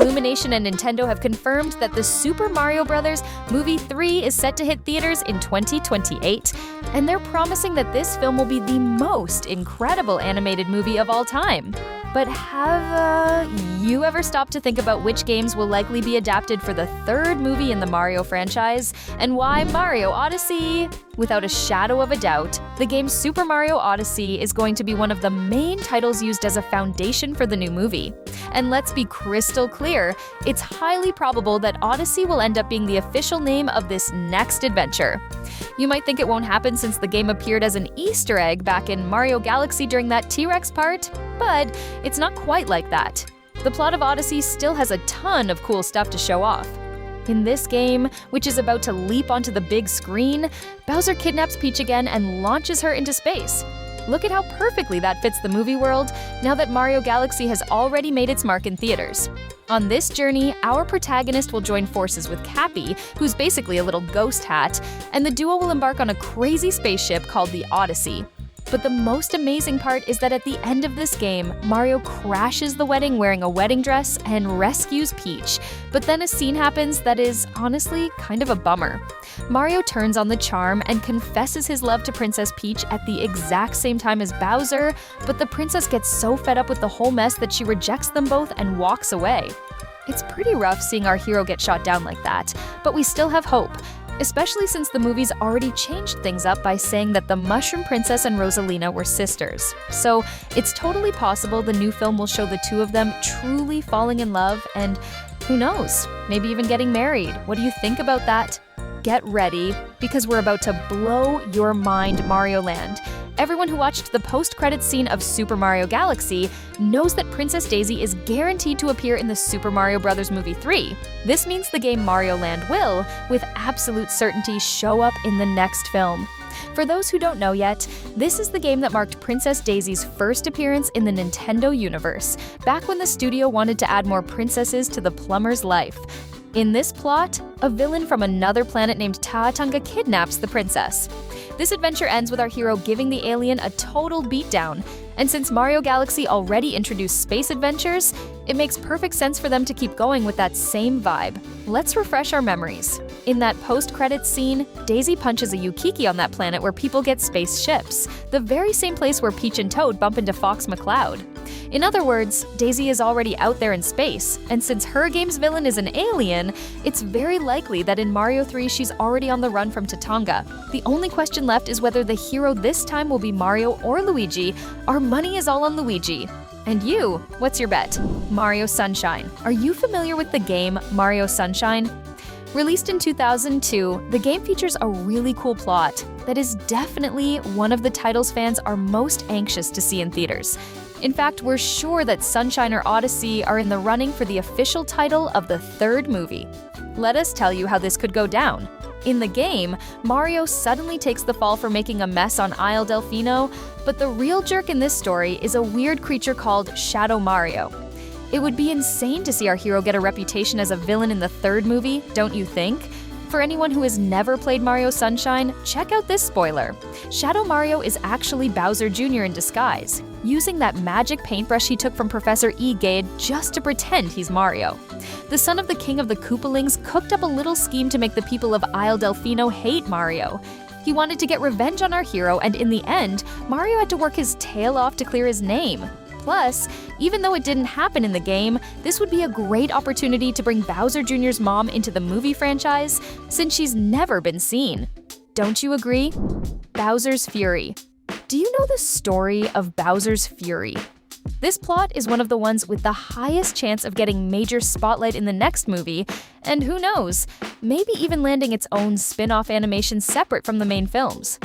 Illumination and Nintendo have confirmed that the Super Mario Bros. Movie 3 is set to hit theaters in 2028, and they're promising that this film will be the most incredible animated movie of all time. But have you ever stopped to think about which games will likely be adapted for the third movie in the Mario franchise, and why Mario Odyssey? Without a shadow of a doubt, the game Super Mario Odyssey is going to be one of the main titles used as a foundation for the new movie. And let's be crystal clear, it's highly probable that Odyssey will end up being the official name of this next adventure. You might think it won't happen since the game appeared as an Easter egg back in Mario Galaxy during that T-Rex part, but it's not quite like that. The plot of Odyssey still has a ton of cool stuff to show off. In this game, which is about to leap onto the big screen, Bowser kidnaps Peach again and launches her into space. Look at how perfectly that fits the movie world now that Mario Galaxy has already made its mark in theaters. On this journey, our protagonist will join forces with Cappy, who's basically a little ghost hat, and the duo will embark on a crazy spaceship called the Odyssey. But the most amazing part is that at the end of this game, Mario crashes the wedding wearing a wedding dress and rescues Peach. But then a scene happens that is, honestly, kind of a bummer. Mario turns on the charm and confesses his love to Princess Peach at the exact same time as Bowser, but the princess gets so fed up with the whole mess that she rejects them both and walks away. It's pretty rough seeing our hero get shot down like that, but we still have hope. Especially since the movie's already changed things up by saying that the Mushroom Princess and Rosalina were sisters. So it's totally possible the new film will show the two of them truly falling in love and, who knows, maybe even getting married. What do you think about that? Get ready, because we're about to blow your mind, Mario Land. Everyone who watched the post-credits scene of Super Mario Galaxy knows that Princess Daisy is guaranteed to appear in the Super Mario Bros. Movie 3. This means the game Mario Land will, with absolute certainty, show up in the next film. For those who don't know yet, this is the game that marked Princess Daisy's first appearance in the Nintendo universe, back when the studio wanted to add more princesses to the plumber's life. In this plot, a villain from another planet named Taatanga kidnaps the princess. This adventure ends with our hero giving the alien a total beatdown, and since Mario Galaxy already introduced space adventures, it makes perfect sense for them to keep going with that same vibe. Let's refresh our memories. In that post-credits scene, Daisy punches a Yukiki on that planet where people get spaceships, the very same place where Peach and Toad bump into Fox McCloud. In other words, Daisy is already out there in space, and since her game's villain is an alien, it's very likely that in Mario 3 she's already on the run from Tatanga. The only question left is whether the hero this time will be Mario or Luigi. Our money is all on Luigi. And you, what's your bet? Mario Sunshine. Are you familiar with the game Mario Sunshine? Released in 2002, the game features a really cool plot that is definitely one of the titles fans are most anxious to see in theaters. In fact, we're sure that Sunshine or Odyssey are in the running for the official title of the third movie. Let us tell you how this could go down. In the game, Mario suddenly takes the fall for making a mess on Isle Delfino, but the real jerk in this story is a weird creature called Shadow Mario. It would be insane to see our hero get a reputation as a villain in the third movie, don't you think? For anyone who has never played Mario Sunshine, check out this spoiler. Shadow Mario is actually Bowser Jr. in disguise, using that magic paintbrush he took from Professor E-Gade just to pretend he's Mario. The son of the king of the Koopalings cooked up a little scheme to make the people of Isle Delfino hate Mario. He wanted to get revenge on our hero, and in the end, Mario had to work his tail off to clear his name. Plus, even though it didn't happen in the game, this would be a great opportunity to bring Bowser Jr.'s mom into the movie franchise, since she's never been seen. Don't you agree? Bowser's Fury. Do you know the story of Bowser's Fury? This plot is one of the ones with the highest chance of getting major spotlight in the next movie, and who knows, maybe even landing its own spin-off animation separate from the main films.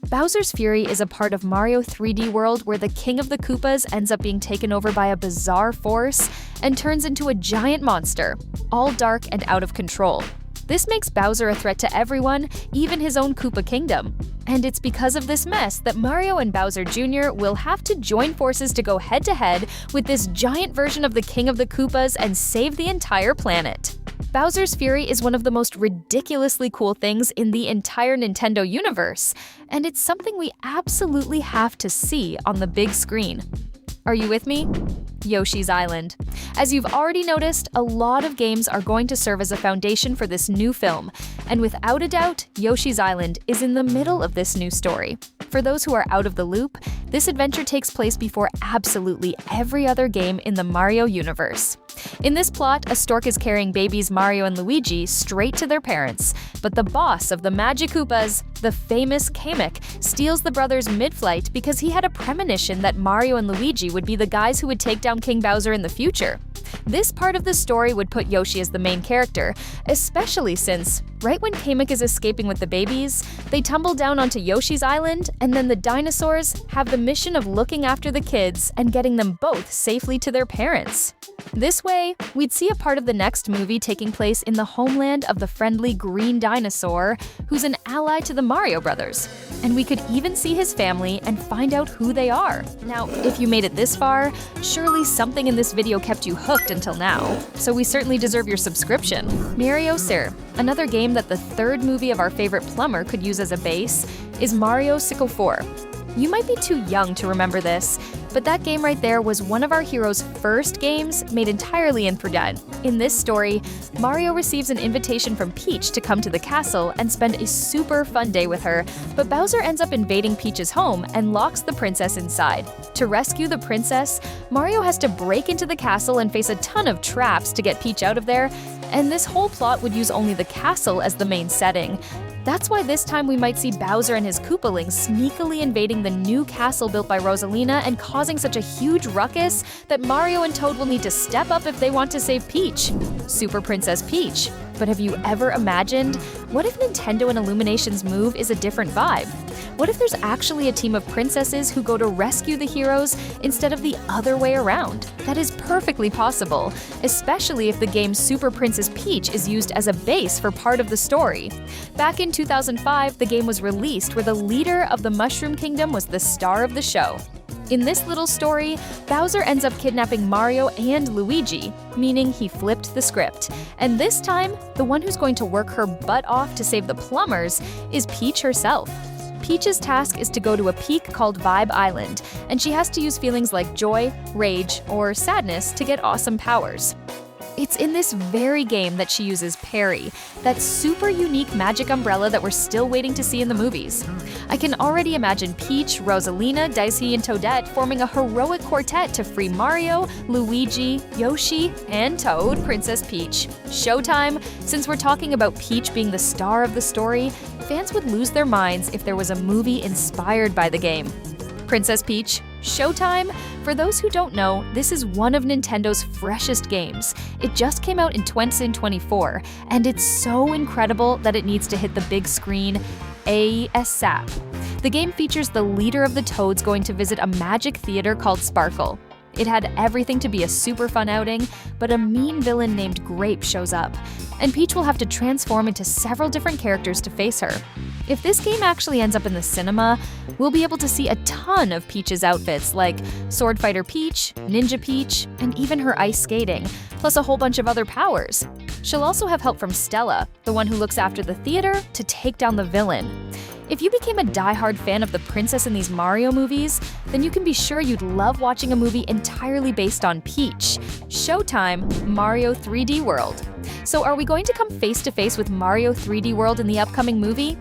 Bowser's Fury is a part of Mario 3D World where the King of the Koopas ends up being taken over by a bizarre force and turns into a giant monster, all dark and out of control. This makes Bowser a threat to everyone, even his own Koopa Kingdom. And it's because of this mess that Mario and Bowser Jr. will have to join forces to go head-to-head with this giant version of the King of the Koopas and save the entire planet. Bowser's Fury is one of the most ridiculously cool things in the entire Nintendo universe, and it's something we absolutely have to see on the big screen. Are you with me? Yoshi's Island. As you've already noticed, a lot of games are going to serve as a foundation for this new film, and without a doubt, Yoshi's Island is in the middle of this new story. For those who are out of the loop, this adventure takes place before absolutely every other game in the Mario universe. In this plot, a stork is carrying babies Mario and Luigi straight to their parents, but the boss of the Magic Koopas, the famous Kamek, steals the brothers mid-flight because he had a premonition that Mario and Luigi would be the guys who would take down King Bowser in the future. This part of the story would put Yoshi as the main character, especially since, right when Kamek is escaping with the babies, they tumble down onto Yoshi's Island, and then the dinosaurs have the mission of looking after the kids and getting them both safely to their parents. This way, we'd see a part of the next movie taking place in the homeland of the friendly green dinosaur, who's an ally to the Mario brothers. And we could even see his family and find out who they are. Now, if you made it this far, surely something in this video kept you hooked until now, so we certainly deserve your subscription. Mario Odyssey, another game that the third movie of our favorite plumber could use as a base, is Mario Odyssey 4. You might be too young to remember this, but that game right there was one of our hero's first games made entirely in 3D. In this story, Mario receives an invitation from Peach to come to the castle and spend a super fun day with her, but Bowser ends up invading Peach's home and locks the princess inside. To rescue the princess, Mario has to break into the castle and face a ton of traps to get Peach out of there, and this whole plot would use only the castle as the main setting. That's why this time we might see Bowser and his Koopalings sneakily invading the new castle built by Rosalina and causing such a huge ruckus that Mario and Toad will need to step up if they want to save Peach. Super Princess Peach. But have you ever imagined, what if Nintendo and Illumination's move is a different vibe? What if there's actually a team of princesses who go to rescue the heroes instead of the other way around? That is perfectly possible, especially if the game Super Princess Peach is used as a base for part of the story. Back in 2005, the game was released where the leader of the Mushroom Kingdom was the star of the show. In this little story, Bowser ends up kidnapping Mario and Luigi, meaning he flipped the script. And this time, the one who's going to work her butt off to save the plumbers is Peach herself. Peach's task is to go to a peak called Vibe Island, and she has to use feelings like joy, rage, or sadness to get awesome powers. It's in this very game that she uses Perry, that super unique magic umbrella that we're still waiting to see in the movies. I can already imagine Peach, Rosalina, Daisy, and Toadette forming a heroic quartet to free Mario, Luigi, Yoshi, and Toad, Princess Peach. Showtime, since we're talking about Peach being the star of the story, fans would lose their minds if there was a movie inspired by the game. Princess Peach, Showtime? For those who don't know, this is one of Nintendo's freshest games. It just came out in 2024, and it's so incredible that it needs to hit the big screen ASAP. The game features the leader of the Toads going to visit a magic theater called Sparkle. It had everything to be a super fun outing, but a mean villain named Grape shows up, and Peach will have to transform into several different characters to face her. If this game actually ends up in the cinema, we'll be able to see a ton of Peach's outfits like Sword Fighter Peach, Ninja Peach, and even her ice skating, plus a whole bunch of other powers. She'll also have help from Stella, the one who looks after the theater, to take down the villain. If you became a die-hard fan of the princess in these Mario movies, then you can be sure you'd love watching a movie entirely based on Peach. Showtime, Mario 3D World. So are we going to come face to face with Mario 3D World in the upcoming movie?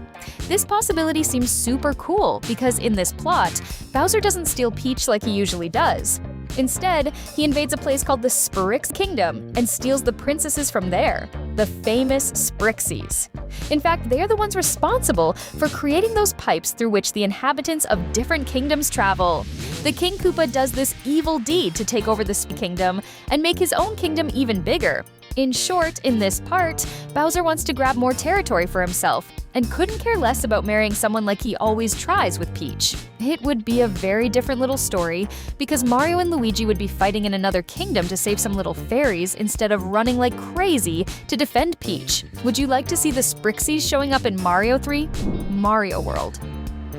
This possibility seems super cool because in this plot, Bowser doesn't steal Peach like he usually does. Instead, he invades a place called the Sprix Kingdom and steals the princesses from there, the famous Sprixies. In fact, they're the ones responsible for creating those pipes through which the inhabitants of different kingdoms travel. The King Koopa does this evil deed to take over the kingdom and make his own kingdom even bigger. In short, in this part, Bowser wants to grab more territory for himself and couldn't care less about marrying someone like he always tries with Peach. It would be a very different little story because Mario and Luigi would be fighting in another kingdom to save some little fairies instead of running like crazy to defend Peach. Would you like to see the Sprixies showing up in Mario 3? Mario World.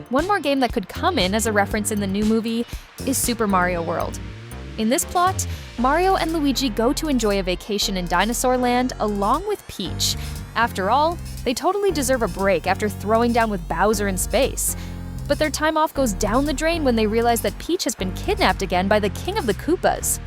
One more game that could come in as a reference in the new movie is Super Mario World. In this plot, Mario and Luigi go to enjoy a vacation in Dinosaur Land along with Peach. After all, they totally deserve a break after throwing down with Bowser in space. But their time off goes down the drain when they realize that Peach has been kidnapped again by the King of the Koopas.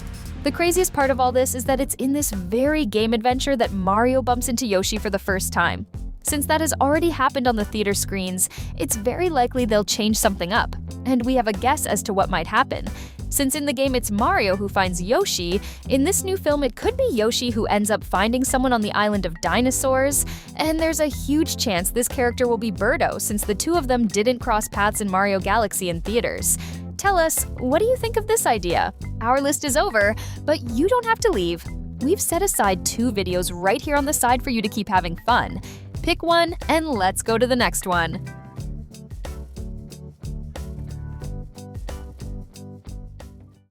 The craziest part of all this is that it's in this very game adventure that Mario bumps into Yoshi for the first time. Since that has already happened on the theater screens, it's very likely they'll change something up, and we have a guess as to what might happen. Since in the game it's Mario who finds Yoshi, in this new film it could be Yoshi who ends up finding someone on the island of dinosaurs, and there's a huge chance this character will be Birdo since the two of them didn't cross paths in Mario Galaxy in theaters. Tell us, what do you think of this idea? Our list is over, but you don't have to leave. We've set aside 2 videos right here on the side for you to keep having fun. Pick one and let's go to the next one.